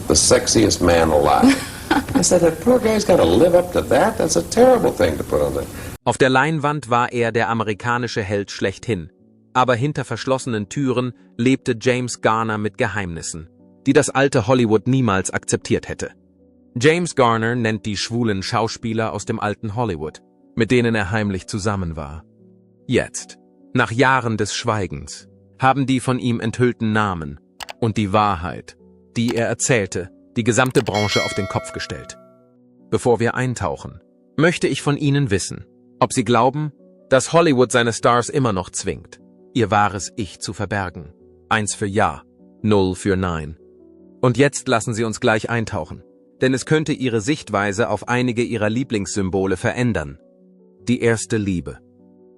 the sexiest man alive. I said, that poor guy's got to live up to that? That's a terrible thing to put on there. Auf der Leinwand war er der amerikanische Held schlechthin. Aber hinter verschlossenen Türen lebte James Garner mit Geheimnissen, die das alte Hollywood niemals akzeptiert hätte. James Garner nennt die schwulen Schauspieler aus dem alten Hollywood, mit denen er heimlich zusammen war. Jetzt, nach Jahren des Schweigens, haben die von ihm enthüllten Namen und die Wahrheit, die er erzählte, die gesamte Branche auf den Kopf gestellt. Bevor wir eintauchen, möchte ich von Ihnen wissen, ob Sie glauben, dass Hollywood seine Stars immer noch zwingt, ihr wahres Ich zu verbergen. 1 für Ja, 0 für Nein. Und jetzt lassen Sie uns gleich eintauchen, denn es könnte Ihre Sichtweise auf einige Ihrer Lieblingssymbole verändern. Die erste Liebe.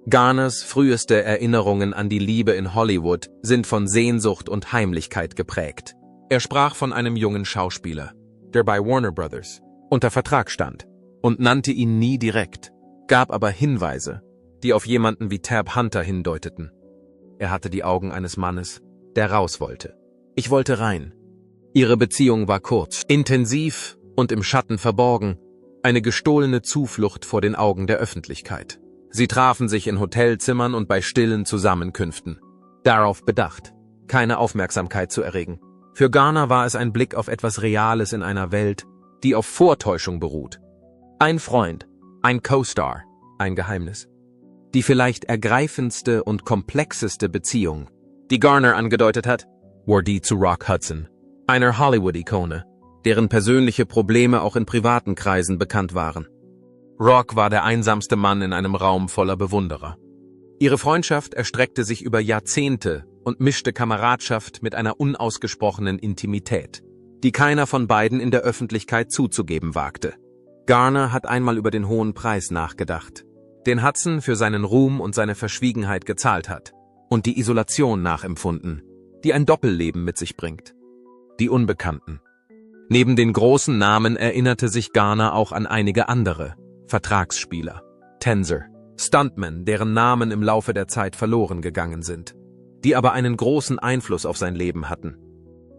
Garners früheste Erinnerungen an die Liebe in Hollywood sind von Sehnsucht und Heimlichkeit geprägt. Er sprach von einem jungen Schauspieler, der bei Warner Brothers unter Vertrag stand und nannte ihn nie direkt, gab aber Hinweise, die auf jemanden wie Tab Hunter hindeuteten. Er hatte die Augen eines Mannes, der raus wollte. Ich wollte rein. Ihre Beziehung war kurz, intensiv und im Schatten verborgen, eine gestohlene Zuflucht vor den Augen der Öffentlichkeit. Sie trafen sich in Hotelzimmern und bei stillen Zusammenkünften, darauf bedacht, keine Aufmerksamkeit zu erregen. Für Garner war es ein Blick auf etwas Reales in einer Welt, die auf Vortäuschung beruht. Ein Freund, ein Co-Star, ein Geheimnis. Die vielleicht ergreifendste und komplexeste Beziehung, die Garner angedeutet hat, war die zu Rock Hudson, einer Hollywood-Ikone, deren persönliche Probleme auch in privaten Kreisen bekannt waren. Rock war der einsamste Mann in einem Raum voller Bewunderer. Ihre Freundschaft erstreckte sich über Jahrzehnte und mischte Kameradschaft mit einer unausgesprochenen Intimität, die keiner von beiden in der Öffentlichkeit zuzugeben wagte. Garner hat einmal über den hohen Preis nachgedacht, den Hudson für seinen Ruhm und seine Verschwiegenheit gezahlt hat, und die Isolation nachempfunden, die ein Doppelleben mit sich bringt. Die Unbekannten. Neben den großen Namen erinnerte sich Garner auch an einige andere Vertragsspieler, Tänzer, Stuntmen, deren Namen im Laufe der Zeit verloren gegangen sind, die aber einen großen Einfluss auf sein Leben hatten.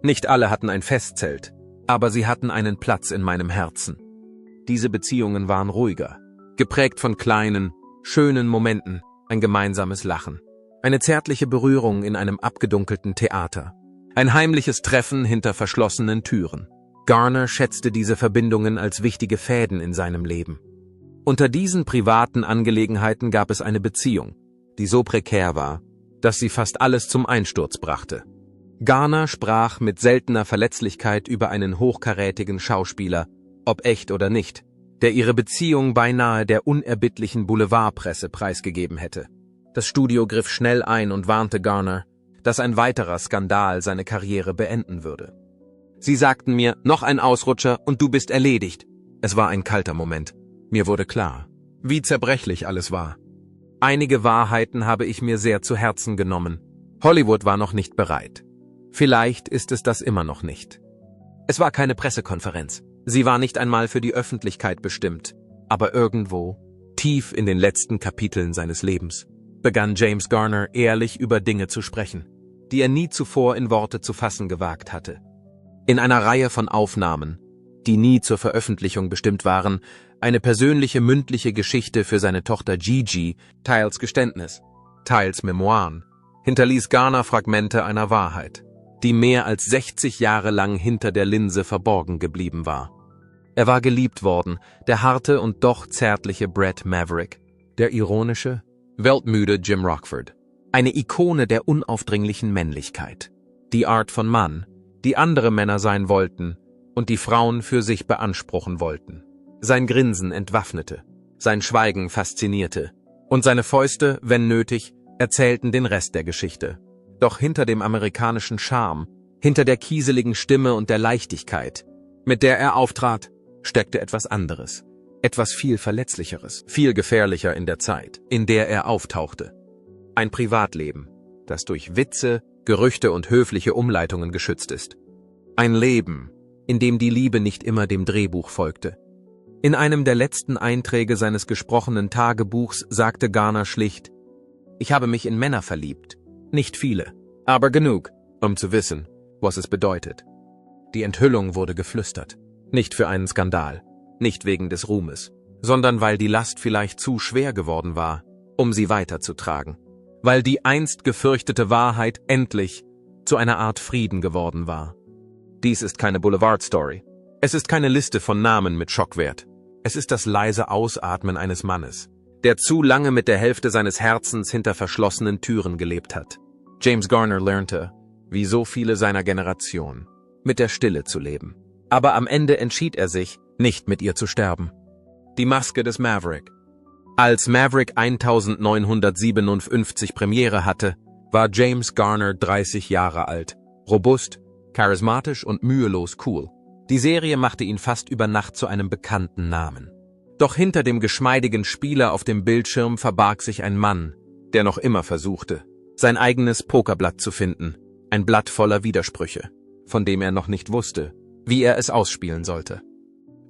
Nicht alle hatten ein Festzelt, aber sie hatten einen Platz in meinem Herzen. Diese Beziehungen waren ruhiger, geprägt von kleinen, schönen Momenten, ein gemeinsames Lachen, eine zärtliche Berührung in einem abgedunkelten Theater, ein heimliches Treffen hinter verschlossenen Türen. Garner schätzte diese Verbindungen als wichtige Fäden in seinem Leben. Unter diesen privaten Angelegenheiten gab es eine Beziehung, die so prekär war, dass sie fast alles zum Einsturz brachte. Garner sprach mit seltener Verletzlichkeit über einen hochkarätigen Schauspieler, ob echt oder nicht, der ihre Beziehung beinahe der unerbittlichen Boulevardpresse preisgegeben hätte. Das Studio griff schnell ein und warnte Garner, dass ein weiterer Skandal seine Karriere beenden würde. Sie sagten mir, noch ein Ausrutscher und du bist erledigt. Es war ein kalter Moment. Mir wurde klar, wie zerbrechlich alles war. Einige Wahrheiten habe ich mir sehr zu Herzen genommen. Hollywood war noch nicht bereit. Vielleicht ist es das immer noch nicht. Es war keine Pressekonferenz. Sie war nicht einmal für die Öffentlichkeit bestimmt. Aber irgendwo, tief in den letzten Kapiteln seines Lebens, begann James Garner ehrlich über Dinge zu sprechen, die er nie zuvor in Worte zu fassen gewagt hatte. In einer Reihe von Aufnahmen, die nie zur Veröffentlichung bestimmt waren, eine persönliche mündliche Geschichte für seine Tochter Gigi, teils Geständnis, teils Memoiren, hinterließ Garner Fragmente einer Wahrheit, die mehr als 60 Jahre lang hinter der Linse verborgen geblieben war. Er war geliebt worden, der harte und doch zärtliche Brett Maverick, der ironische, weltmüde Jim Rockford, eine Ikone der unaufdringlichen Männlichkeit, die Art von Mann, die andere Männer sein wollten und die Frauen für sich beanspruchen wollten. Sein Grinsen entwaffnete, sein Schweigen faszinierte, und seine Fäuste, wenn nötig, erzählten den Rest der Geschichte. Doch hinter dem amerikanischen Charme, hinter der kieseligen Stimme und der Leichtigkeit, mit der er auftrat, steckte etwas anderes, etwas viel Verletzlicheres, viel gefährlicher in der Zeit, in der er auftauchte. Ein Privatleben, das durch Witze, Gerüchte und höfliche Umleitungen geschützt ist. Ein Leben, in dem die Liebe nicht immer dem Drehbuch folgte. In einem der letzten Einträge seines gesprochenen Tagebuchs sagte Garner schlicht: Ich habe mich in Männer verliebt. Nicht viele, aber genug, um zu wissen, was es bedeutet. Die Enthüllung wurde geflüstert. Nicht für einen Skandal, nicht wegen des Ruhmes, sondern weil die Last vielleicht zu schwer geworden war, um sie weiterzutragen. Weil die einst gefürchtete Wahrheit endlich zu einer Art Frieden geworden war. Dies ist keine Boulevard-Story. Es ist keine Liste von Namen mit Schockwert. Es ist das leise Ausatmen eines Mannes, der zu lange mit der Hälfte seines Herzens hinter verschlossenen Türen gelebt hat. James Garner lernte, wie so viele seiner Generation, mit der Stille zu leben. Aber am Ende entschied er sich, nicht mit ihr zu sterben. Die Maske des Maverick. Als Maverick 1957 Premiere hatte, war James Garner 30 Jahre alt, robust, charismatisch und mühelos cool. Die Serie machte ihn fast über Nacht zu einem bekannten Namen. Doch hinter dem geschmeidigen Spieler auf dem Bildschirm verbarg sich ein Mann, der noch immer versuchte, sein eigenes Pokerblatt zu finden, ein Blatt voller Widersprüche, von dem er noch nicht wusste, wie er es ausspielen sollte.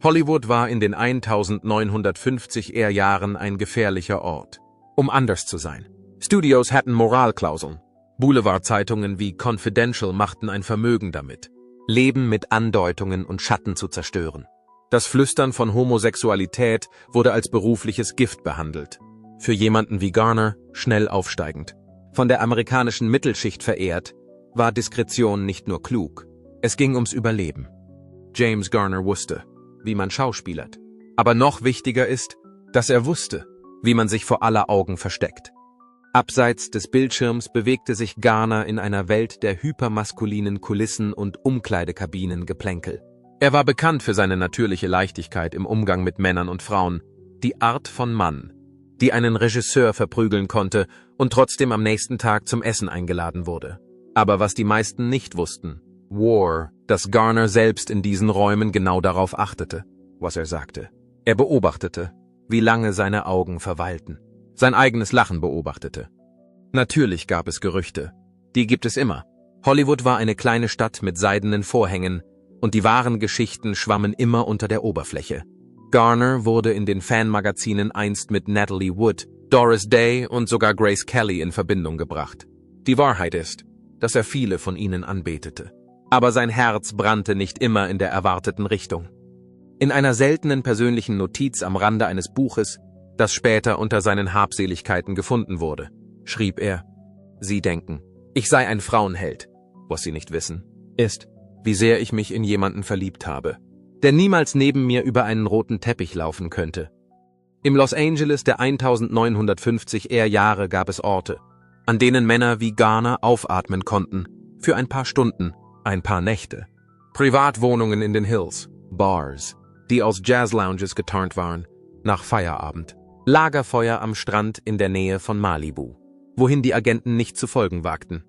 Hollywood war in den 1950er Jahren ein gefährlicher Ort, um anders zu sein. Studios hatten Moralklauseln. Boulevardzeitungen wie Confidential machten ein Vermögen damit, Leben mit Andeutungen und Schatten zu zerstören. Das Flüstern von Homosexualität wurde als berufliches Gift behandelt. Für jemanden wie Garner schnell aufsteigend. Von der amerikanischen Mittelschicht verehrt, war Diskretion nicht nur klug. Es ging ums Überleben. James Garner wusste, wie man schauspielert. Aber noch wichtiger ist, dass er wusste, wie man sich vor aller Augen versteckt. Abseits des Bildschirms bewegte sich Garner in einer Welt der hypermaskulinen Kulissen und Umkleidekabinengeplänkel. Er war bekannt für seine natürliche Leichtigkeit im Umgang mit Männern und Frauen, die Art von Mann, die einen Regisseur verprügeln konnte und trotzdem am nächsten Tag zum Essen eingeladen wurde. Aber was die meisten nicht wussten, war, dass Garner selbst in diesen Räumen genau darauf achtete, was er sagte. Er beobachtete, wie lange seine Augen verweilten. Sein eigenes Lachen beobachtete. Natürlich gab es Gerüchte. Die gibt es immer. Hollywood war eine kleine Stadt mit seidenen Vorhängen und die wahren Geschichten schwammen immer unter der Oberfläche. Garner wurde in den Fanmagazinen einst mit Natalie Wood, Doris Day und sogar Grace Kelly in Verbindung gebracht. Die Wahrheit ist, dass er viele von ihnen anbetete. Aber sein Herz brannte nicht immer in der erwarteten Richtung. In einer seltenen persönlichen Notiz am Rande eines Buches, das später unter seinen Habseligkeiten gefunden wurde, schrieb er: Sie denken, ich sei ein Frauenheld. Was Sie nicht wissen, ist, wie sehr ich mich in jemanden verliebt habe, der niemals neben mir über einen roten Teppich laufen könnte. Im Los Angeles der 1950er Jahre gab es Orte, an denen Männer wie Garner aufatmen konnten, für ein paar Stunden, ein paar Nächte. Privatwohnungen in den Hills, Bars, die als Jazzlounges getarnt waren, nach Feierabend. Lagerfeuer am Strand in der Nähe von Malibu, wohin die Agenten nicht zu folgen wagten.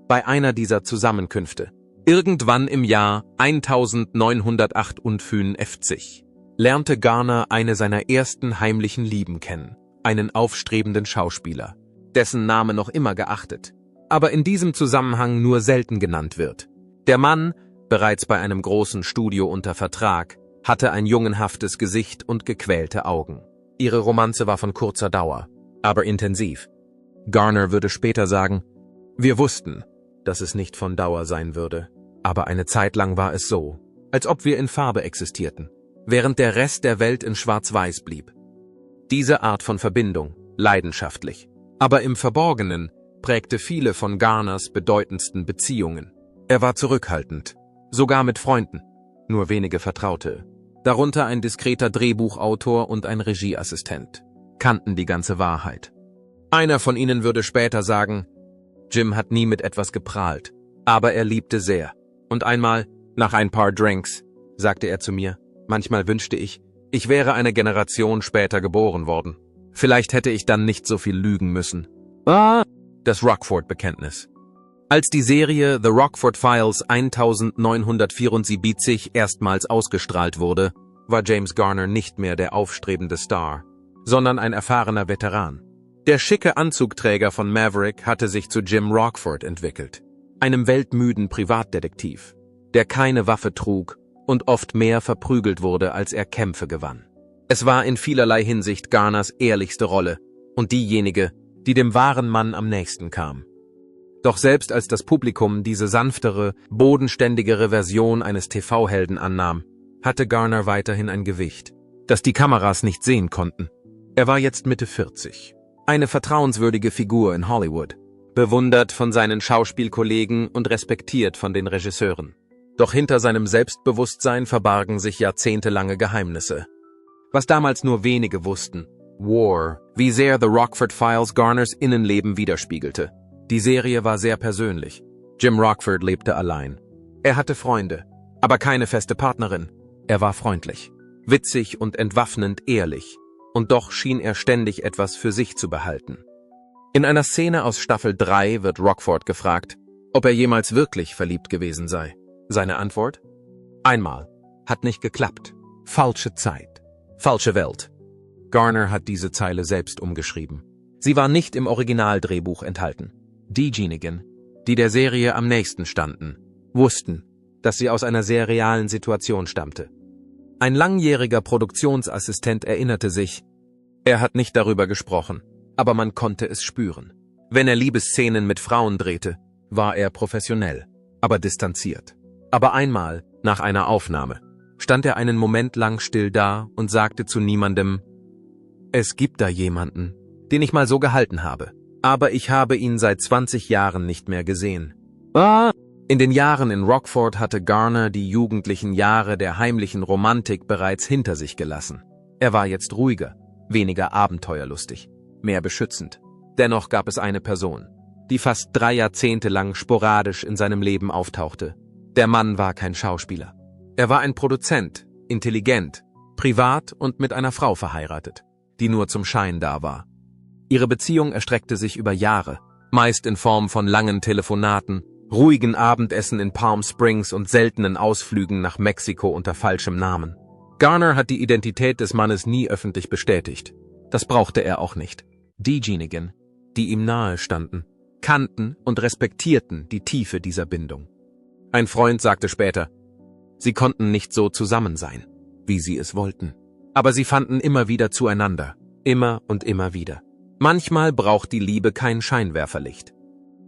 Bei einer dieser Zusammenkünfte, irgendwann im Jahr 1958, lernte Garner eine seiner ersten heimlichen Lieben kennen, einen aufstrebenden Schauspieler, dessen Name noch immer geachtet, aber in diesem Zusammenhang nur selten genannt wird. Der Mann, bereits bei einem großen Studio unter Vertrag, hatte ein jungenhaftes Gesicht und gequälte Augen. Ihre Romanze war von kurzer Dauer, aber intensiv. Garner würde später sagen, wir wussten, dass es nicht von Dauer sein würde, aber eine Zeit lang war es so, als ob wir in Farbe existierten, während der Rest der Welt in Schwarz-Weiß blieb. Diese Art von Verbindung, leidenschaftlich, aber im Verborgenen, prägte viele von Garners bedeutendsten Beziehungen. Er war zurückhaltend, sogar mit Freunden, nur wenige Vertraute. Darunter ein diskreter Drehbuchautor und ein Regieassistent, kannten die ganze Wahrheit. Einer von ihnen würde später sagen, Jim hat nie mit etwas geprahlt, aber er liebte sehr. Und einmal, nach ein paar Drinks, sagte er zu mir, manchmal wünschte ich, ich wäre eine Generation später geboren worden. Vielleicht hätte ich dann nicht so viel lügen müssen. Das Rockford-Bekenntnis. Als die Serie The Rockford Files 1974 erstmals ausgestrahlt wurde, war James Garner nicht mehr der aufstrebende Star, sondern ein erfahrener Veteran. Der schicke Anzugträger von Maverick hatte sich zu Jim Rockford entwickelt, einem weltmüden Privatdetektiv, der keine Waffe trug und oft mehr verprügelt wurde, als er Kämpfe gewann. Es war in vielerlei Hinsicht Garners ehrlichste Rolle und diejenige, die dem wahren Mann am nächsten kam. Doch selbst als das Publikum diese sanftere, bodenständigere Version eines TV-Helden annahm, hatte Garner weiterhin ein Gewicht, das die Kameras nicht sehen konnten. Er war jetzt Mitte 40, eine vertrauenswürdige Figur in Hollywood, bewundert von seinen Schauspielkollegen und respektiert von den Regisseuren. Doch hinter seinem Selbstbewusstsein verbargen sich jahrzehntelange Geheimnisse. Was damals nur wenige wussten, War, wie sehr The Rockford Files Garners Innenleben widerspiegelte. Die Serie war sehr persönlich. Jim Rockford lebte allein. Er hatte Freunde, aber keine feste Partnerin. Er war freundlich, witzig und entwaffnend ehrlich. Und doch schien er ständig etwas für sich zu behalten. In einer Szene aus Staffel 3 wird Rockford gefragt, ob er jemals wirklich verliebt gewesen sei. Seine Antwort? Einmal. Hat nicht geklappt. Falsche Zeit. Falsche Welt. Garner hat diese Zeile selbst umgeschrieben. Sie war nicht im Originaldrehbuch enthalten. Diejenigen, die der Serie am nächsten standen, wussten, dass sie aus einer sehr realen Situation stammte. Ein langjähriger Produktionsassistent erinnerte sich, er hat nicht darüber gesprochen, aber man konnte es spüren. Wenn er Liebesszenen mit Frauen drehte, war er professionell, aber distanziert. Aber einmal, nach einer Aufnahme, stand er einen Moment lang still da und sagte zu niemandem, es gibt da jemanden, den ich mal so gehalten habe, aber ich habe ihn seit 20 Jahren nicht mehr gesehen. In den Jahren in Rockford hatte Garner die jugendlichen Jahre der heimlichen Romantik bereits hinter sich gelassen. Er war jetzt ruhiger, weniger abenteuerlustig, mehr beschützend. Dennoch gab es eine Person, die fast 3 Jahrzehnte lang sporadisch in seinem Leben auftauchte. Der Mann war kein Schauspieler. Er war ein Produzent, intelligent, privat und mit einer Frau verheiratet, die nur zum Schein da war. Ihre Beziehung erstreckte sich über Jahre, meist in Form von langen Telefonaten, ruhigen Abendessen in Palm Springs und seltenen Ausflügen nach Mexiko unter falschem Namen. Garner hat die Identität des Mannes nie öffentlich bestätigt. Das brauchte er auch nicht. Diejenigen, die ihm nahe standen, kannten und respektierten die Tiefe dieser Bindung. Ein Freund sagte später, sie konnten nicht so zusammen sein, wie sie es wollten. Aber sie fanden immer wieder zueinander, immer und immer wieder. Manchmal braucht die Liebe kein Scheinwerferlicht.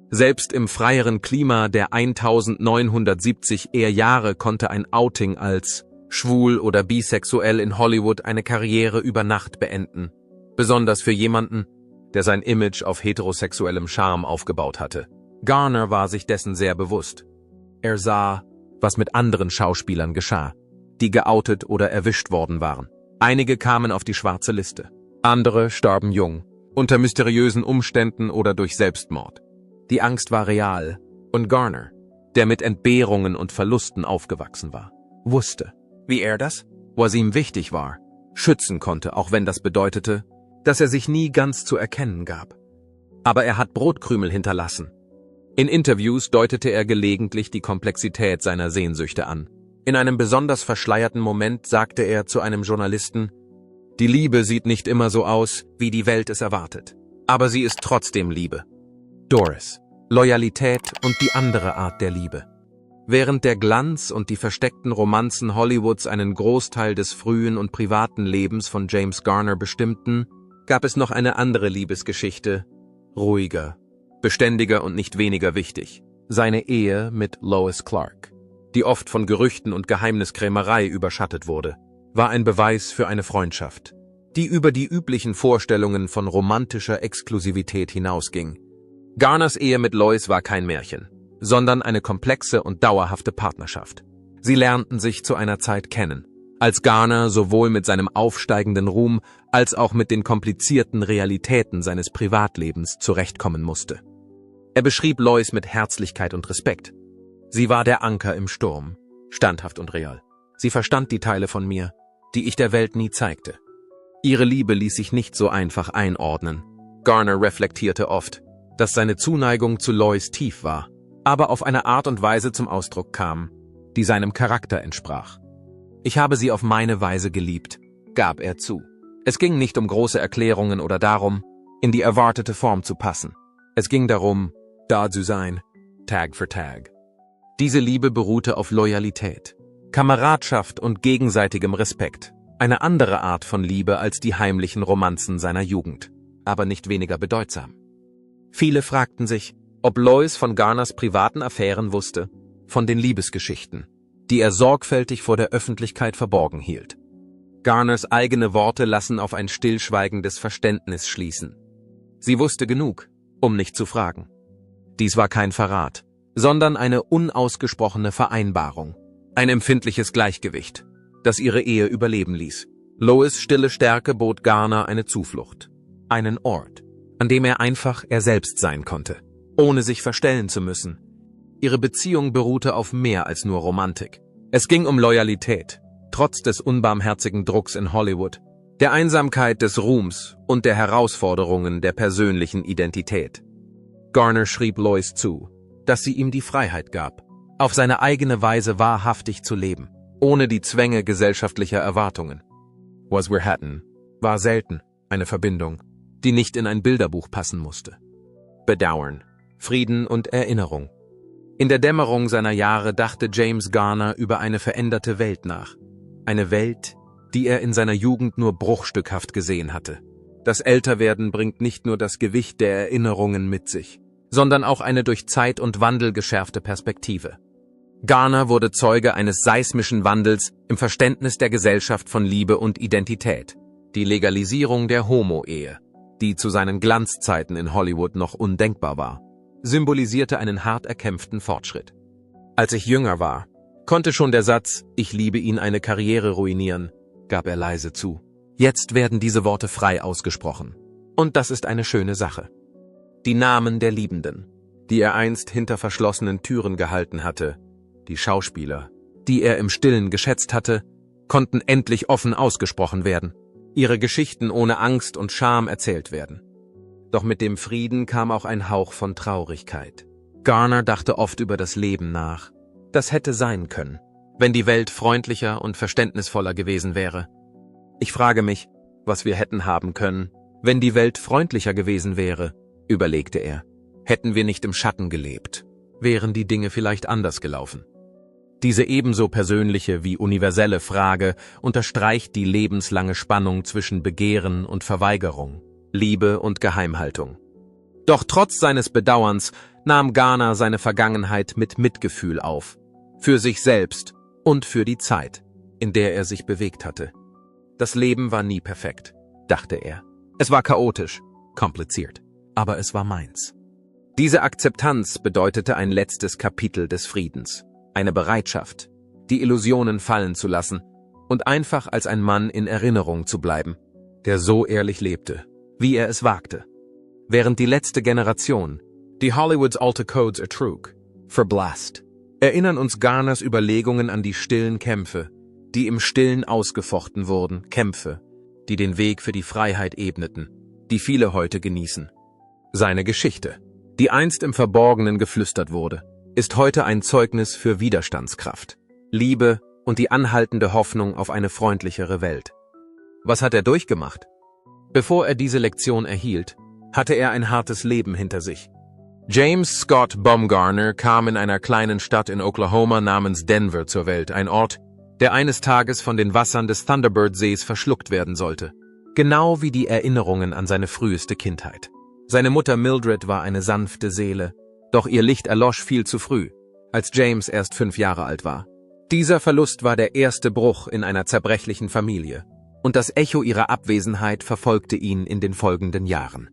Selbst im freieren Klima der 1970 Jahre konnte ein Outing als schwul oder bisexuell in Hollywood eine Karriere über Nacht beenden. Besonders für jemanden, der sein Image auf heterosexuellem Charme aufgebaut hatte. Garner war sich dessen sehr bewusst. Er sah, was mit anderen Schauspielern geschah, die geoutet oder erwischt worden waren. Einige kamen auf die schwarze Liste. Andere starben jung, unter mysteriösen Umständen oder durch Selbstmord. Die Angst war real und Garner, der mit Entbehrungen und Verlusten aufgewachsen war, wusste, wie er das, was ihm wichtig war, schützen konnte, auch wenn das bedeutete, dass er sich nie ganz zu erkennen gab. Aber er hat Brotkrümel hinterlassen. In Interviews deutete er gelegentlich die Komplexität seiner Sehnsüchte an. In einem besonders verschleierten Moment sagte er zu einem Journalisten, die Liebe sieht nicht immer so aus, wie die Welt es erwartet. Aber sie ist trotzdem Liebe. Doris, Loyalität und die andere Art der Liebe. Während der Glanz und die versteckten Romanzen Hollywoods einen Großteil des frühen und privaten Lebens von James Garner bestimmten, gab es noch eine andere Liebesgeschichte, ruhiger, beständiger und nicht weniger wichtig. Seine Ehe mit Lois Clark, die oft von Gerüchten und Geheimniskrämerei überschattet wurde, war ein Beweis für eine Freundschaft, die über die üblichen Vorstellungen von romantischer Exklusivität hinausging. Garners Ehe mit Lois war kein Märchen, sondern eine komplexe und dauerhafte Partnerschaft. Sie lernten sich zu einer Zeit kennen, als Garner sowohl mit seinem aufsteigenden Ruhm als auch mit den komplizierten Realitäten seines Privatlebens zurechtkommen musste. Er beschrieb Lois mit Herzlichkeit und Respekt. Sie war der Anker im Sturm, standhaft und real. Sie verstand die Teile von mir, die ich der Welt nie zeigte. Ihre Liebe ließ sich nicht so einfach einordnen. Garner reflektierte oft, dass seine Zuneigung zu Lois tief war, aber auf eine Art und Weise zum Ausdruck kam, die seinem Charakter entsprach. Ich habe sie auf meine Weise geliebt, gab er zu. Es ging nicht um große Erklärungen oder darum, in die erwartete Form zu passen. Es ging darum, da zu sein, Tag für Tag. Diese Liebe beruhte auf Loyalität, Kameradschaft und gegenseitigem Respekt. Eine andere Art von Liebe als die heimlichen Romanzen seiner Jugend, aber nicht weniger bedeutsam. Viele fragten sich, ob Lois von Garners privaten Affären wusste, von den Liebesgeschichten, die er sorgfältig vor der Öffentlichkeit verborgen hielt. Garners eigene Worte lassen auf ein stillschweigendes Verständnis schließen. Sie wusste genug, um nicht zu fragen. Dies war kein Verrat, sondern eine unausgesprochene Vereinbarung, ein empfindliches Gleichgewicht, das ihre Ehe überleben ließ. Lois' stille Stärke bot Garner eine Zuflucht, einen Ort, an dem er einfach er selbst sein konnte, ohne sich verstellen zu müssen. Ihre Beziehung beruhte auf mehr als nur Romantik. Es ging um Loyalität, trotz des unbarmherzigen Drucks in Hollywood, der Einsamkeit des Ruhms und der Herausforderungen der persönlichen Identität. Garner schrieb Lois zu, dass sie ihm die Freiheit gab, auf seine eigene Weise wahrhaftig zu leben, ohne die Zwänge gesellschaftlicher Erwartungen. Was we're hatten war selten eine Verbindung, die nicht in ein Bilderbuch passen musste. Bedauern, Frieden und Erinnerung. In der Dämmerung seiner Jahre dachte James Garner über eine veränderte Welt nach. Eine Welt, die er in seiner Jugend nur bruchstückhaft gesehen hatte. Das Älterwerden bringt nicht nur das Gewicht der Erinnerungen mit sich, sondern auch eine durch Zeit und Wandel geschärfte Perspektive. Garner wurde Zeuge eines seismischen Wandels im Verständnis der Gesellschaft von Liebe und Identität. Die Legalisierung der Homo-Ehe, die zu seinen Glanzzeiten in Hollywood noch undenkbar war, symbolisierte einen hart erkämpften Fortschritt. Als ich jünger war, konnte schon der Satz, ich liebe ihn, eine Karriere ruinieren, gab er leise zu. Jetzt werden diese Worte frei ausgesprochen. Und das ist eine schöne Sache. Die Namen der Liebenden, die er einst hinter verschlossenen Türen gehalten hatte, die Schauspieler, die er im Stillen geschätzt hatte, konnten endlich offen ausgesprochen werden, ihre Geschichten ohne Angst und Scham erzählt werden. Doch mit dem Frieden kam auch ein Hauch von Traurigkeit. Garner dachte oft über das Leben nach. Das hätte sein können, wenn die Welt freundlicher und verständnisvoller gewesen wäre. Ich frage mich, was wir hätten haben können, wenn die Welt freundlicher gewesen wäre, überlegte er. Hätten wir nicht im Schatten gelebt, wären die Dinge vielleicht anders gelaufen. Diese ebenso persönliche wie universelle Frage unterstreicht die lebenslange Spannung zwischen Begehren und Verweigerung, Liebe und Geheimhaltung. Doch trotz seines Bedauerns nahm Garner seine Vergangenheit mit Mitgefühl auf, für sich selbst und für die Zeit, in der er sich bewegt hatte. Das Leben war nie perfekt, dachte er. Es war chaotisch, kompliziert, aber es war meins. Diese Akzeptanz bedeutete ein letztes Kapitel des Friedens. Eine Bereitschaft, die Illusionen fallen zu lassen und einfach als ein Mann in Erinnerung zu bleiben, der so ehrlich lebte, wie er es wagte. Während die letzte Generation, die Hollywoods alte Codes ertrug, verblasst, erinnern uns Garners Überlegungen an die stillen Kämpfe, die im Stillen ausgefochten wurden, Kämpfe, die den Weg für die Freiheit ebneten, die viele heute genießen. Seine Geschichte, die einst im Verborgenen geflüstert wurde, ist heute ein Zeugnis für Widerstandskraft, Liebe und die anhaltende Hoffnung auf eine freundlichere Welt. Was hat er durchgemacht? Bevor er diese Lektion erhielt, hatte er ein hartes Leben hinter sich. James Scott Baumgartner kam in einer kleinen Stadt in Oklahoma namens Denver zur Welt, ein Ort, der eines Tages von den Wassern des Thunderbird-Sees verschluckt werden sollte. Genau wie die Erinnerungen an seine früheste Kindheit. Seine Mutter Mildred war eine sanfte Seele, doch ihr Licht erlosch viel zu früh, als James erst 5 Jahre alt war. Dieser Verlust war der erste Bruch in einer zerbrechlichen Familie, und das Echo ihrer Abwesenheit verfolgte ihn in den folgenden Jahren.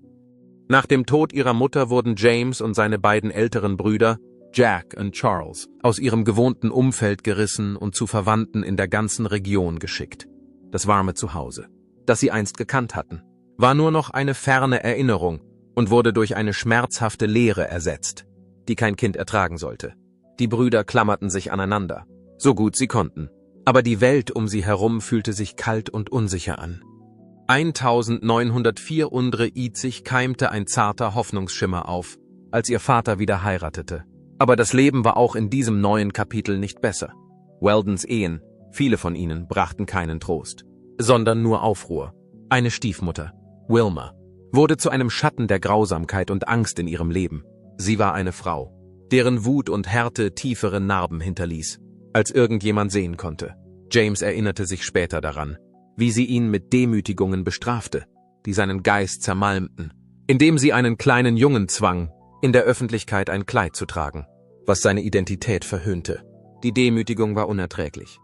Nach dem Tod ihrer Mutter wurden James und seine beiden älteren Brüder, Jack und Charles, aus ihrem gewohnten Umfeld gerissen und zu Verwandten in der ganzen Region geschickt. Das warme Zuhause, das sie einst gekannt hatten, war nur noch eine ferne Erinnerung und wurde durch eine schmerzhafte Leere ersetzt, die kein Kind ertragen sollte. Die Brüder klammerten sich aneinander, so gut sie konnten, aber die Welt um sie herum fühlte sich kalt und unsicher an. 1934 keimte ein zarter Hoffnungsschimmer auf, als ihr Vater wieder heiratete. Aber das Leben war auch in diesem neuen Kapitel nicht besser. Weldons Ehen, viele von ihnen, brachten keinen Trost, sondern nur Aufruhr. Eine Stiefmutter, Wilma, wurde zu einem Schatten der Grausamkeit und Angst in ihrem Leben. Sie war eine Frau, deren Wut und Härte tiefere Narben hinterließ, als irgendjemand sehen konnte. James erinnerte sich später daran, wie sie ihn mit Demütigungen bestrafte, die seinen Geist zermalmten, indem sie einen kleinen Jungen zwang, in der Öffentlichkeit ein Kleid zu tragen, was seine Identität verhöhnte. Die Demütigung war unerträglich.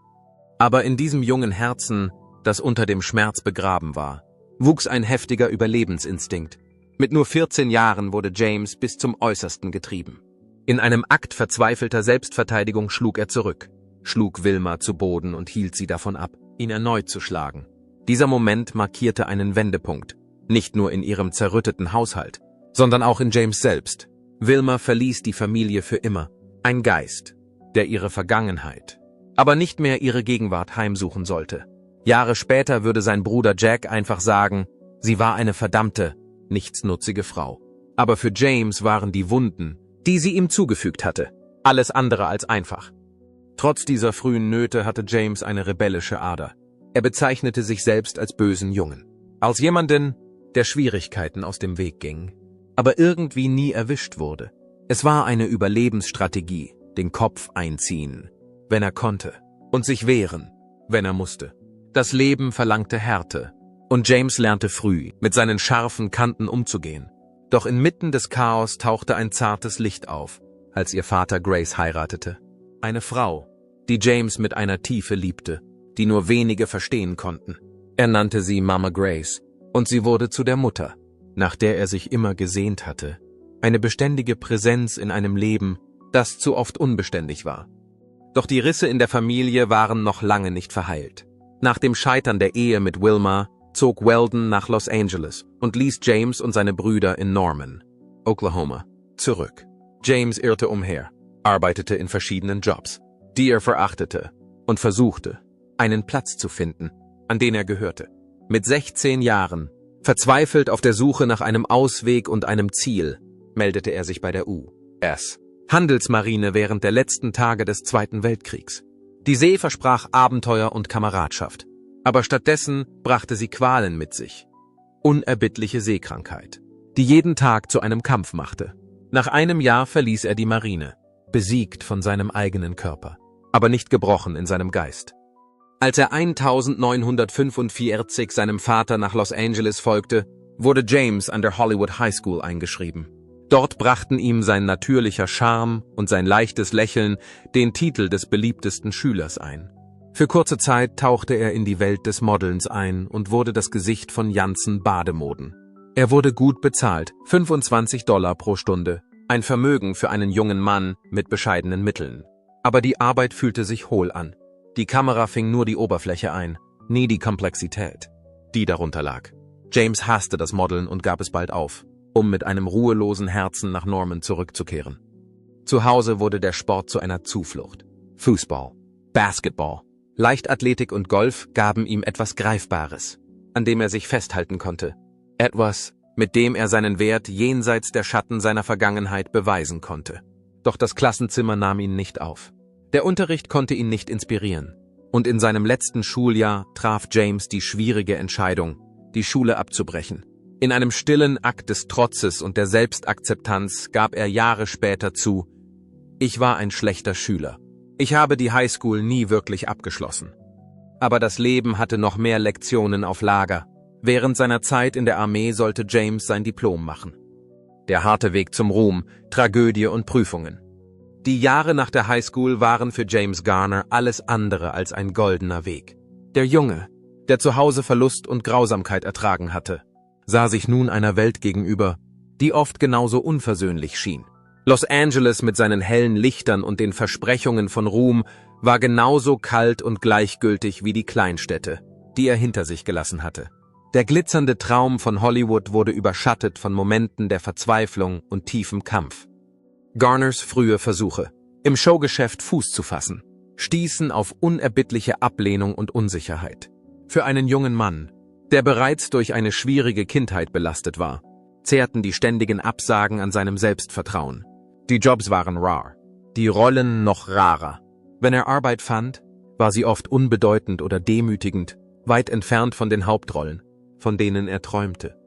Aber in diesem jungen Herzen, das unter dem Schmerz begraben war, wuchs ein heftiger Überlebensinstinkt. Mit nur 14 Jahren wurde James bis zum Äußersten getrieben. In einem Akt verzweifelter Selbstverteidigung schlug er zurück, schlug Wilma zu Boden und hielt sie davon ab, ihn erneut zu schlagen. Dieser Moment markierte einen Wendepunkt, nicht nur in ihrem zerrütteten Haushalt, sondern auch in James selbst. Wilma verließ die Familie für immer, ein Geist, der ihre Vergangenheit, aber nicht mehr ihre Gegenwart heimsuchen sollte. Jahre später würde sein Bruder Jack einfach sagen, sie war eine verdammte, nichtsnutzige Frau. Aber für James waren die Wunden, die sie ihm zugefügt hatte, alles andere als einfach. Trotz dieser frühen Nöte hatte James eine rebellische Ader. Er bezeichnete sich selbst als bösen Jungen, als jemanden, der Schwierigkeiten aus dem Weg ging, aber irgendwie nie erwischt wurde. Es war eine Überlebensstrategie, den Kopf einziehen, wenn er konnte, und sich wehren, wenn er musste. Das Leben verlangte Härte, und James lernte früh, mit seinen scharfen Kanten umzugehen. Doch inmitten des Chaos tauchte ein zartes Licht auf, als ihr Vater Grace heiratete. Eine Frau, die James mit einer Tiefe liebte, die nur wenige verstehen konnten. Er nannte sie Mama Grace, und sie wurde zu der Mutter, nach der er sich immer gesehnt hatte. Eine beständige Präsenz in einem Leben, das zu oft unbeständig war. Doch die Risse in der Familie waren noch lange nicht verheilt. Nach dem Scheitern der Ehe mit Wilma zog Weldon nach Los Angeles und ließ James und seine Brüder in Norman, Oklahoma, zurück. James irrte umher, arbeitete in verschiedenen Jobs, die er verachtete, und versuchte, einen Platz zu finden, an den er gehörte. Mit 16 Jahren, verzweifelt auf der Suche nach einem Ausweg und einem Ziel, meldete er sich bei der US Handelsmarine während der letzten Tage des Zweiten Weltkriegs. Die See versprach Abenteuer und Kameradschaft, aber stattdessen brachte sie Qualen mit sich. Unerbittliche Seekrankheit, die jeden Tag zu einem Kampf machte. Nach einem Jahr verließ er die Marine, besiegt von seinem eigenen Körper, aber nicht gebrochen in seinem Geist. Als er 1945 seinem Vater nach Los Angeles folgte, wurde James an der Hollywood High School eingeschrieben. Dort brachten ihm sein natürlicher Charme und sein leichtes Lächeln den Titel des beliebtesten Schülers ein. Für kurze Zeit tauchte er in die Welt des Modelns ein und wurde das Gesicht von Janssen Bademoden. Er wurde gut bezahlt, $25 pro Stunde, ein Vermögen für einen jungen Mann mit bescheidenen Mitteln. Aber die Arbeit fühlte sich hohl an. Die Kamera fing nur die Oberfläche ein, nie die Komplexität, die darunter lag. James hasste das Modeln und gab es bald auf, um mit einem ruhelosen Herzen nach Norman zurückzukehren. Zu Hause wurde der Sport zu einer Zuflucht. Fußball, Basketball, Leichtathletik und Golf gaben ihm etwas Greifbares, an dem er sich festhalten konnte. Etwas, mit dem er seinen Wert jenseits der Schatten seiner Vergangenheit beweisen konnte. Doch das Klassenzimmer nahm ihn nicht auf. Der Unterricht konnte ihn nicht inspirieren. Und in seinem letzten Schuljahr traf James die schwierige Entscheidung, die Schule abzubrechen. In einem stillen Akt des Trotzes und der Selbstakzeptanz gab er Jahre später zu: Ich war ein schlechter Schüler. Ich habe die Highschool nie wirklich abgeschlossen. Aber das Leben hatte noch mehr Lektionen auf Lager. Während seiner Zeit in der Armee sollte James sein Diplom machen. Der harte Weg zum Ruhm, Tragödie und Prüfungen. Die Jahre nach der Highschool waren für James Garner alles andere als ein goldener Weg. Der Junge, der zu Hause Verlust und Grausamkeit ertragen hatte, sah sich nun einer Welt gegenüber, die oft genauso unversöhnlich schien. Los Angeles mit seinen hellen Lichtern und den Versprechungen von Ruhm war genauso kalt und gleichgültig wie die Kleinstädte, die er hinter sich gelassen hatte. Der glitzernde Traum von Hollywood wurde überschattet von Momenten der Verzweiflung und tiefem Kampf. Garners frühe Versuche, im Showgeschäft Fuß zu fassen, stießen auf unerbittliche Ablehnung und Unsicherheit. Für einen jungen Mann, der bereits durch eine schwierige Kindheit belastet war, zehrten die ständigen Absagen an seinem Selbstvertrauen. Die Jobs waren rar, die Rollen noch rarer. Wenn er Arbeit fand, war sie oft unbedeutend oder demütigend, weit entfernt von den Hauptrollen, von denen er träumte.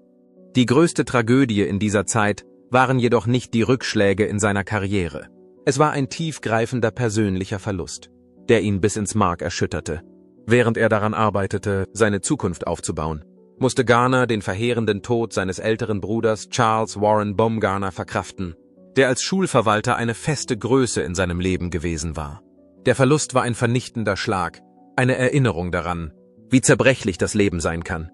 Die größte Tragödie in dieser Zeit waren jedoch nicht die Rückschläge in seiner Karriere. Es war ein tiefgreifender persönlicher Verlust, der ihn bis ins Mark erschütterte. Während er daran arbeitete, seine Zukunft aufzubauen, musste Garner den verheerenden Tod seines älteren Bruders Charles Warren Baumgarner verkraften, der als Schulverwalter eine feste Größe in seinem Leben gewesen war. Der Verlust war ein vernichtender Schlag, eine Erinnerung daran, wie zerbrechlich das Leben sein kann.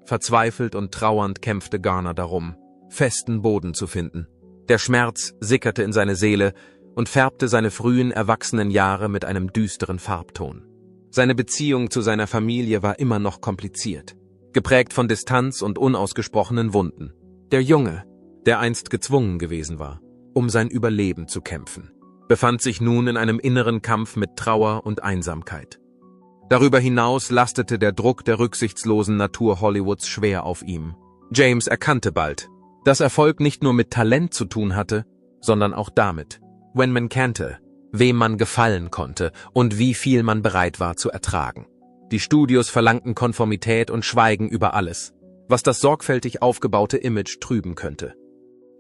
Verzweifelt und trauernd kämpfte Garner darum, festen Boden zu finden. Der Schmerz sickerte in seine Seele und färbte seine frühen erwachsenen Jahre mit einem düsteren Farbton. Seine Beziehung zu seiner Familie war immer noch kompliziert, geprägt von Distanz und unausgesprochenen Wunden. Der Junge, der einst gezwungen gewesen war, um sein Überleben zu kämpfen, befand sich nun in einem inneren Kampf mit Trauer und Einsamkeit. Darüber hinaus lastete der Druck der rücksichtslosen Natur Hollywoods schwer auf ihm. James erkannte bald, dass Erfolg nicht nur mit Talent zu tun hatte, sondern auch damit, wenn man kannte, wem man gefallen konnte und wie viel man bereit war zu ertragen. Die Studios verlangten Konformität und Schweigen über alles, was das sorgfältig aufgebaute Image trüben könnte.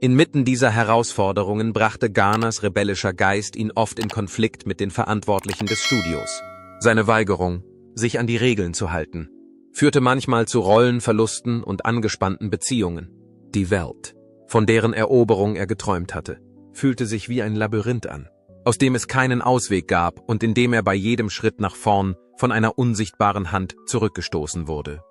Inmitten dieser Herausforderungen brachte Garners rebellischer Geist ihn oft in Konflikt mit den Verantwortlichen des Studios. Seine Weigerung, sich an die Regeln zu halten, führte manchmal zu Rollenverlusten und angespannten Beziehungen. Die Welt, von deren Eroberung er geträumt hatte, fühlte sich wie ein Labyrinth an, aus dem es keinen Ausweg gab und in dem er bei jedem Schritt nach vorn von einer unsichtbaren Hand zurückgestoßen wurde.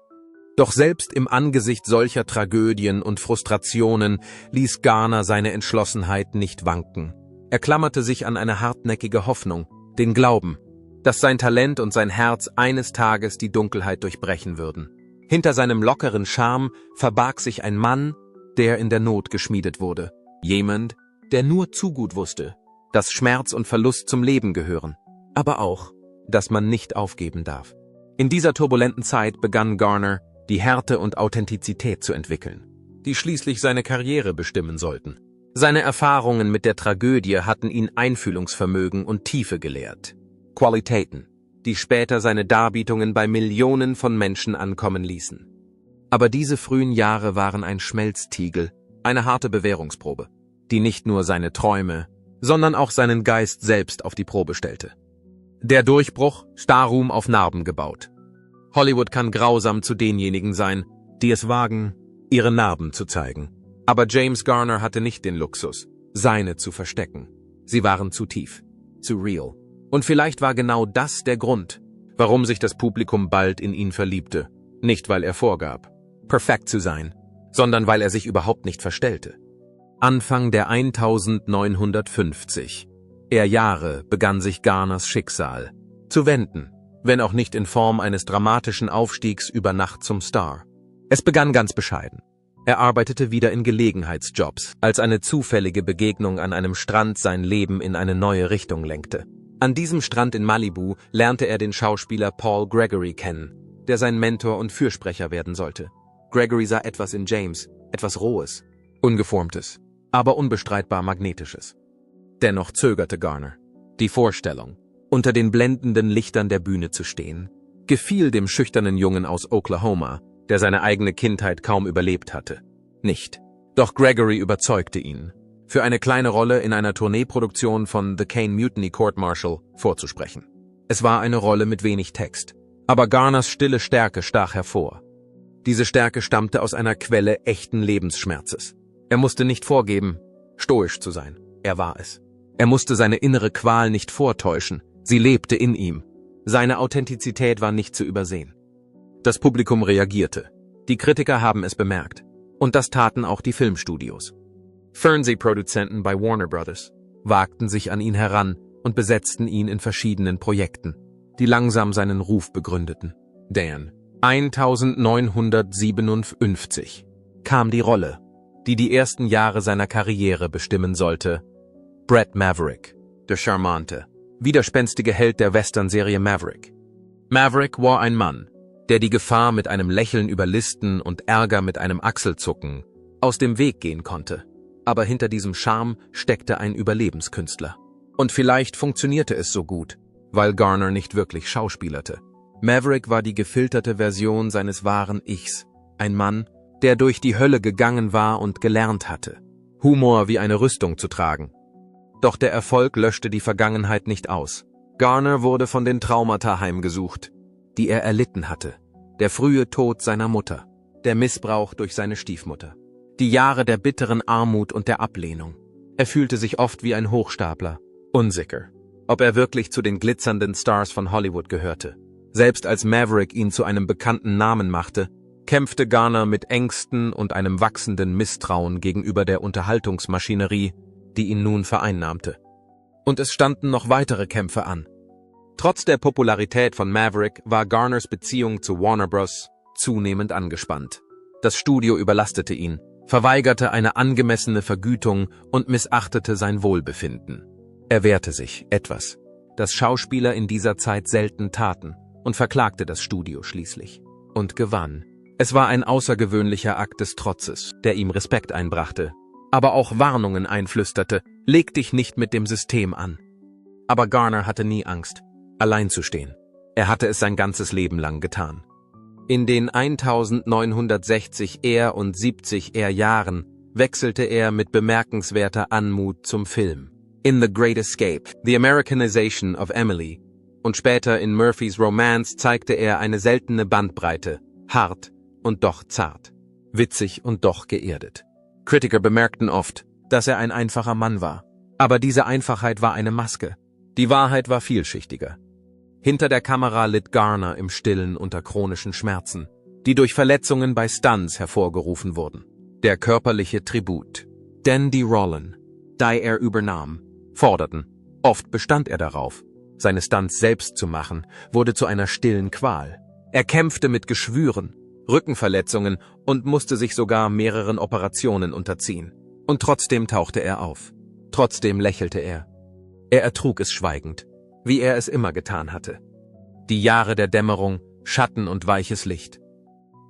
Doch selbst im Angesicht solcher Tragödien und Frustrationen ließ Garner seine Entschlossenheit nicht wanken. Er klammerte sich an eine hartnäckige Hoffnung, den Glauben, dass sein Talent und sein Herz eines Tages die Dunkelheit durchbrechen würden. Hinter seinem lockeren Charme verbarg sich ein Mann, der in der Not geschmiedet wurde. Jemand, der nur zu gut wusste, dass Schmerz und Verlust zum Leben gehören, aber auch, dass man nicht aufgeben darf. In dieser turbulenten Zeit begann Garner, die Härte und Authentizität zu entwickeln, die schließlich seine Karriere bestimmen sollten. Seine Erfahrungen mit der Tragödie hatten ihn Einfühlungsvermögen und Tiefe gelehrt. Qualitäten, die später seine Darbietungen bei Millionen von Menschen ankommen ließen. Aber diese frühen Jahre waren ein Schmelztiegel, eine harte Bewährungsprobe, die nicht nur seine Träume, sondern auch seinen Geist selbst auf die Probe stellte. Der Durchbruch, Starruhm auf Narben gebaut. Hollywood kann grausam zu denjenigen sein, die es wagen, ihre Narben zu zeigen. Aber James Garner hatte nicht den Luxus, seine zu verstecken. Sie waren zu tief, zu real. Und vielleicht war genau das der Grund, warum sich das Publikum bald in ihn verliebte. Nicht, weil er vorgab, perfekt zu sein, sondern weil er sich überhaupt nicht verstellte. Anfang der 1950 Jahre begann sich Garners Schicksal zu wenden, wenn auch nicht in Form eines dramatischen Aufstiegs über Nacht zum Star. Es begann ganz bescheiden. Er arbeitete wieder in Gelegenheitsjobs, als eine zufällige Begegnung an einem Strand sein Leben in eine neue Richtung lenkte. An diesem Strand in Malibu lernte er den Schauspieler Paul Gregory kennen, der sein Mentor und Fürsprecher werden sollte. Gregory sah etwas in James, etwas Rohes, Ungeformtes, aber unbestreitbar Magnetisches. Dennoch zögerte Garner. Die Vorstellung, unter den blendenden Lichtern der Bühne zu stehen, gefiel dem schüchternen Jungen aus Oklahoma, der seine eigene Kindheit kaum überlebt hatte, nicht. Doch Gregory überzeugte ihn, für eine kleine Rolle in einer Tourneeproduktion von The Caine Mutiny Court Martial vorzusprechen. Es war eine Rolle mit wenig Text, aber Garners stille Stärke stach hervor. Diese Stärke stammte aus einer Quelle echten Lebensschmerzes. Er musste nicht vorgeben, stoisch zu sein. Er war es. Er musste seine innere Qual nicht vortäuschen. Sie lebte in ihm. Seine Authentizität war nicht zu übersehen. Das Publikum reagierte. Die Kritiker haben es bemerkt. Und das taten auch die Filmstudios. Fernsehproduzenten bei Warner Brothers wagten sich an ihn heran und besetzten ihn in verschiedenen Projekten, die langsam seinen Ruf begründeten. Dan. 1957 kam die Rolle, die die ersten Jahre seiner Karriere bestimmen sollte. Bret Maverick, der charmante, widerspenstige Held der Western-Serie Maverick. Maverick war ein Mann, der die Gefahr mit einem Lächeln überlisten und Ärger mit einem Achselzucken aus dem Weg gehen konnte. Aber hinter diesem Charme steckte ein Überlebenskünstler. Und vielleicht funktionierte es so gut, weil Garner nicht wirklich schauspielerte. Maverick war die gefilterte Version seines wahren Ichs. Ein Mann, der durch die Hölle gegangen war und gelernt hatte, Humor wie eine Rüstung zu tragen. Doch der Erfolg löschte die Vergangenheit nicht aus. Garner wurde von den Traumata heimgesucht, die er erlitten hatte. Der frühe Tod seiner Mutter, der Missbrauch durch seine Stiefmutter. Die Jahre der bitteren Armut und der Ablehnung. Er fühlte sich oft wie ein Hochstapler, unsicher, ob er wirklich zu den glitzernden Stars von Hollywood gehörte. Selbst als Maverick ihn zu einem bekannten Namen machte, kämpfte Garner mit Ängsten und einem wachsenden Misstrauen gegenüber der Unterhaltungsmaschinerie, die ihn nun vereinnahmte. Und es standen noch weitere Kämpfe an. Trotz der Popularität von Maverick war Garners Beziehung zu Warner Bros. Zunehmend angespannt. Das Studio überlastete ihn, verweigerte eine angemessene Vergütung und missachtete sein Wohlbefinden. Er wehrte sich etwas, das Schauspieler in dieser Zeit selten taten, und verklagte das Studio schließlich. Und gewann. Es war ein außergewöhnlicher Akt des Trotzes, der ihm Respekt einbrachte, aber auch Warnungen einflüsterte: Leg dich nicht mit dem System an. Aber Garner hatte nie Angst, allein zu stehen. Er hatte es sein ganzes Leben lang getan. In den 1960er und 70er Jahren wechselte er mit bemerkenswerter Anmut zum Film. In The Great Escape, The Americanization of Emily, und später in Murphys Romance zeigte er eine seltene Bandbreite, hart und doch zart, witzig und doch geerdet. Kritiker bemerkten oft, dass er ein einfacher Mann war. Aber diese Einfachheit war eine Maske. Die Wahrheit war vielschichtiger. Hinter der Kamera litt Garner im Stillen unter chronischen Schmerzen, die durch Verletzungen bei Stunts hervorgerufen wurden. Der körperliche Tribut, den die Rollen, die er übernahm, forderten. Oft bestand er darauf. Seine Stunts selbst zu machen, wurde zu einer stillen Qual. Er kämpfte mit Geschwüren, Rückenverletzungen und musste sich sogar mehreren Operationen unterziehen. Und trotzdem tauchte er auf. Trotzdem lächelte er. Er ertrug es schweigend, wie er es immer getan hatte. Die Jahre der Dämmerung, Schatten und weiches Licht.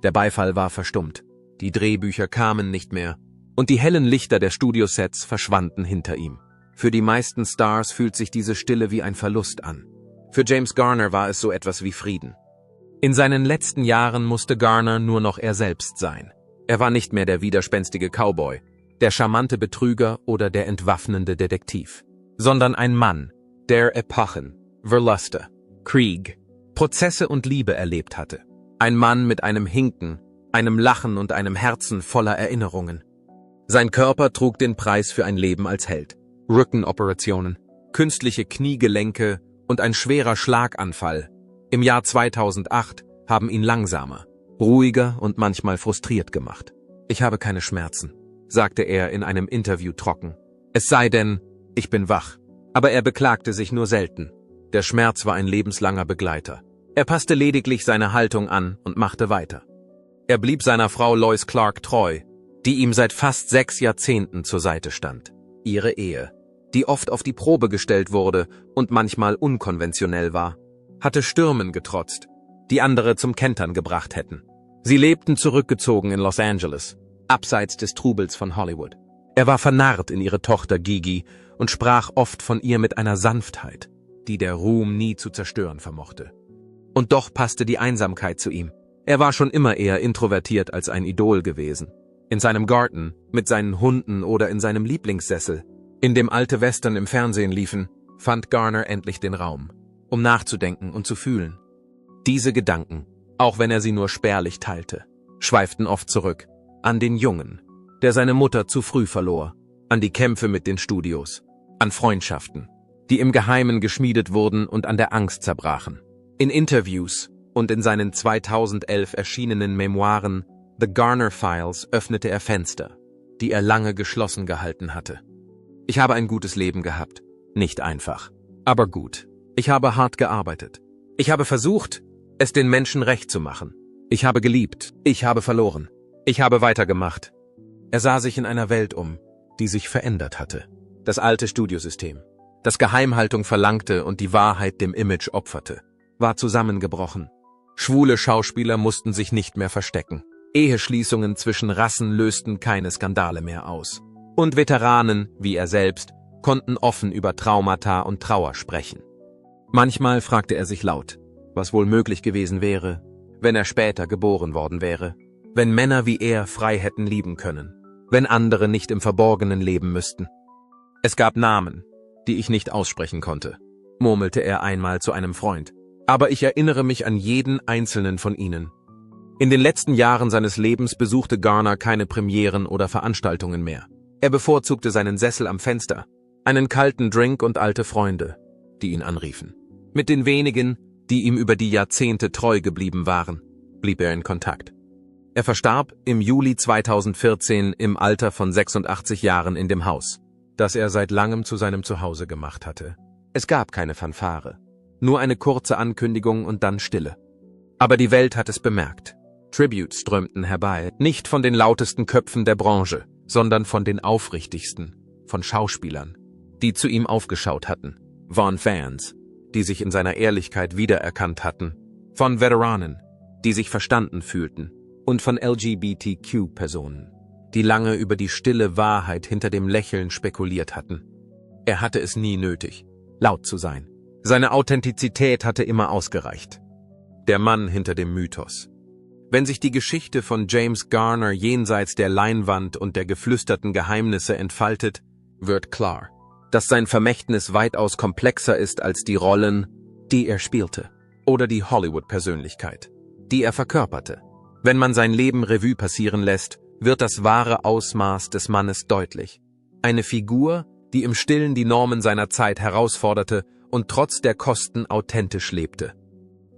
Der Beifall war verstummt. Die Drehbücher kamen nicht mehr. Und die hellen Lichter der Studiosets verschwanden hinter ihm. Für die meisten Stars fühlt sich diese Stille wie ein Verlust an. Für James Garner war es so etwas wie Frieden. In seinen letzten Jahren musste Garner nur noch er selbst sein. Er war nicht mehr der widerspenstige Cowboy, der charmante Betrüger oder der entwaffnende Detektiv, sondern ein Mann, der Epochen, Verluste, Krieg, Prozesse und Liebe erlebt hatte. Ein Mann mit einem Hinken, einem Lachen und einem Herzen voller Erinnerungen. Sein Körper trug den Preis für ein Leben als Held. Rückenoperationen, künstliche Kniegelenke und ein schwerer Schlaganfall im Jahr 2008 haben ihn langsamer, ruhiger und manchmal frustriert gemacht. Ich habe keine Schmerzen, sagte er in einem Interview trocken. Es sei denn, ich bin wach. Aber er beklagte sich nur selten. Der Schmerz war ein lebenslanger Begleiter. Er passte lediglich seine Haltung an und machte weiter. Er blieb seiner Frau Lois Clark treu, die ihm seit fast 6 Jahrzehnten zur Seite stand. Ihre Ehe, die oft auf die Probe gestellt wurde und manchmal unkonventionell war, hatte Stürmen getrotzt, die andere zum Kentern gebracht hätten. Sie lebten zurückgezogen in Los Angeles, abseits des Trubels von Hollywood. Er war vernarrt in ihre Tochter Gigi und sprach oft von ihr mit einer Sanftheit, die der Ruhm nie zu zerstören vermochte. Und doch passte die Einsamkeit zu ihm. Er war schon immer eher introvertiert als ein Idol gewesen. In seinem Garten, mit seinen Hunden oder in seinem Lieblingssessel, in dem alte Western im Fernsehen liefen, fand Garner endlich den Raum, um nachzudenken und zu fühlen. Diese Gedanken, auch wenn er sie nur spärlich teilte, schweiften oft zurück an den Jungen, der seine Mutter zu früh verlor, an die Kämpfe mit den Studios, an Freundschaften, die im Geheimen geschmiedet wurden und an der Angst zerbrachen. In Interviews und in seinen 2011 erschienenen Memoiren The Garner Files öffnete er Fenster, die er lange geschlossen gehalten hatte. Ich habe ein gutes Leben gehabt. Nicht einfach, aber gut. Ich habe hart gearbeitet. Ich habe versucht, es den Menschen recht zu machen. Ich habe geliebt. Ich habe verloren. Ich habe weitergemacht. Er sah sich in einer Welt um, die sich verändert hatte. Das alte Studiosystem, das Geheimhaltung verlangte und die Wahrheit dem Image opferte, war zusammengebrochen. Schwule Schauspieler mussten sich nicht mehr verstecken. Eheschließungen zwischen Rassen lösten keine Skandale mehr aus. Und Veteranen, wie er selbst, konnten offen über Traumata und Trauer sprechen. Manchmal fragte er sich laut, was wohl möglich gewesen wäre, wenn er später geboren worden wäre, wenn Männer wie er frei hätten lieben können, wenn andere nicht im Verborgenen leben müssten. Es gab Namen, die ich nicht aussprechen konnte, murmelte er einmal zu einem Freund, aber ich erinnere mich an jeden einzelnen von ihnen. In den letzten Jahren seines Lebens besuchte Garner keine Premieren oder Veranstaltungen mehr. Er bevorzugte seinen Sessel am Fenster, einen kalten Drink und alte Freunde, die ihn anriefen. Mit den wenigen, die ihm über die Jahrzehnte treu geblieben waren, blieb er in Kontakt. Er verstarb im Juli 2014 im Alter von 86 Jahren in dem Haus, das er seit langem zu seinem Zuhause gemacht hatte. Es gab keine Fanfare, nur eine kurze Ankündigung und dann Stille. Aber die Welt hat es bemerkt. Tributes strömten herbei, nicht von den lautesten Köpfen der Branche, sondern von den aufrichtigsten, von Schauspielern, die zu ihm aufgeschaut hatten, von Fans, die sich in seiner Ehrlichkeit wiedererkannt hatten, von Veteranen, die sich verstanden fühlten, und von LGBTQ-Personen, die lange über die stille Wahrheit hinter dem Lächeln spekuliert hatten. Er hatte es nie nötig, laut zu sein. Seine Authentizität hatte immer ausgereicht. Der Mann hinter dem Mythos. Wenn sich die Geschichte von James Garner jenseits der Leinwand und der geflüsterten Geheimnisse entfaltet, wird klar, dass sein Vermächtnis weitaus komplexer ist als die Rollen, die er spielte, oder die Hollywood-Persönlichkeit, die er verkörperte. Wenn man sein Leben Revue passieren lässt, wird das wahre Ausmaß des Mannes deutlich. Eine Figur, die im Stillen die Normen seiner Zeit herausforderte und trotz der Kosten authentisch lebte.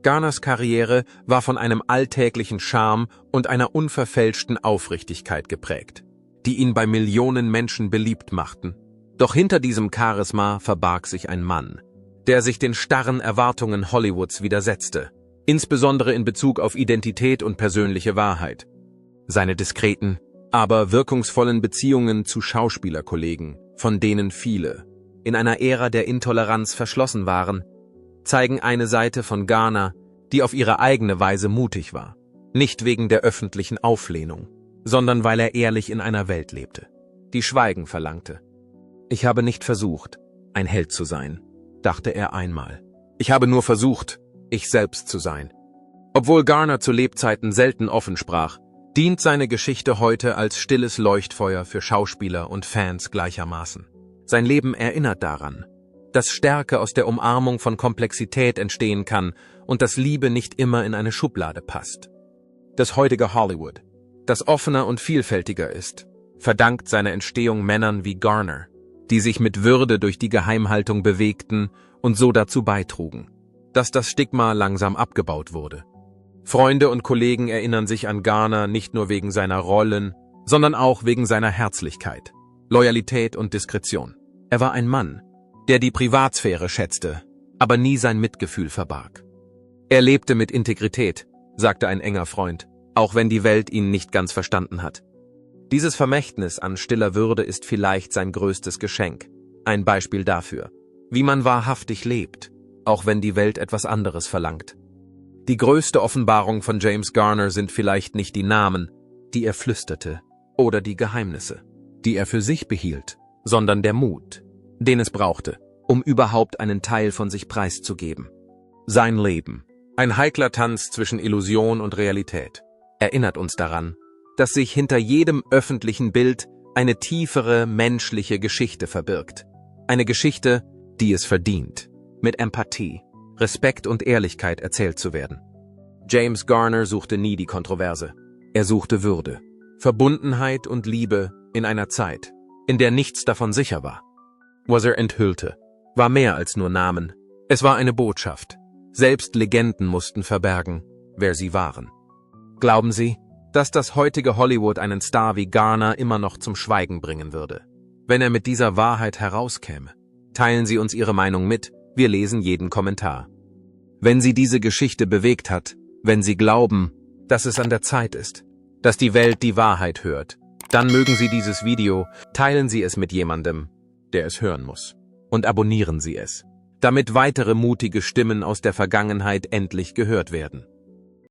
Garners Karriere war von einem alltäglichen Charme und einer unverfälschten Aufrichtigkeit geprägt, die ihn bei Millionen Menschen beliebt machten. Doch hinter diesem Charisma verbarg sich ein Mann, der sich den starren Erwartungen Hollywoods widersetzte, insbesondere in Bezug auf Identität und persönliche Wahrheit. Seine diskreten, aber wirkungsvollen Beziehungen zu Schauspielerkollegen, von denen viele in einer Ära der Intoleranz verschlossen waren, zeigen eine Seite von Garner, die auf ihre eigene Weise mutig war. Nicht wegen der öffentlichen Auflehnung, sondern weil er ehrlich in einer Welt lebte, die Schweigen verlangte. Ich habe nicht versucht, ein Held zu sein, dachte er einmal. Ich habe nur versucht, ich selbst zu sein. Obwohl Garner zu Lebzeiten selten offen sprach, dient seine Geschichte heute als stilles Leuchtfeuer für Schauspieler und Fans gleichermaßen. Sein Leben erinnert daran, dass Stärke aus der Umarmung von Komplexität entstehen kann und dass Liebe nicht immer in eine Schublade passt. Das heutige Hollywood, das offener und vielfältiger ist, verdankt seine Entstehung Männern wie Garner, die sich mit Würde durch die Geheimhaltung bewegten und so dazu beitrugen, dass das Stigma langsam abgebaut wurde. Freunde und Kollegen erinnern sich an Garner nicht nur wegen seiner Rollen, sondern auch wegen seiner Herzlichkeit, Loyalität und Diskretion. Er war ein Mann, der die Privatsphäre schätzte, aber nie sein Mitgefühl verbarg. Er lebte mit Integrität, sagte ein enger Freund, auch wenn die Welt ihn nicht ganz verstanden hat. Dieses Vermächtnis an stiller Würde ist vielleicht sein größtes Geschenk, ein Beispiel dafür, wie man wahrhaftig lebt, auch wenn die Welt etwas anderes verlangt. Die größte Offenbarung von James Garner sind vielleicht nicht die Namen, die er flüsterte, oder die Geheimnisse, die er für sich behielt, sondern der Mut, den es brauchte, um überhaupt einen Teil von sich preiszugeben. Sein Leben, ein heikler Tanz zwischen Illusion und Realität, erinnert uns daran, dass sich hinter jedem öffentlichen Bild eine tiefere menschliche Geschichte verbirgt. Eine Geschichte, die es verdient, mit Empathie, Respekt und Ehrlichkeit erzählt zu werden. James Garner suchte nie die Kontroverse. Er suchte Würde, Verbundenheit und Liebe in einer Zeit, in der nichts davon sicher war. Was er enthüllte, war mehr als nur Namen. Es war eine Botschaft. Selbst Legenden mussten verbergen, wer sie waren. Glauben Sie, dass das heutige Hollywood einen Star wie Garner immer noch zum Schweigen bringen würde, wenn er mit dieser Wahrheit herauskäme? Teilen Sie uns Ihre Meinung mit, wir lesen jeden Kommentar. Wenn Sie diese Geschichte bewegt hat, wenn Sie glauben, dass es an der Zeit ist, dass die Welt die Wahrheit hört, dann mögen Sie dieses Video, teilen Sie es mit jemandem, der es hören muss. Und abonnieren Sie es, damit weitere mutige Stimmen aus der Vergangenheit endlich gehört werden.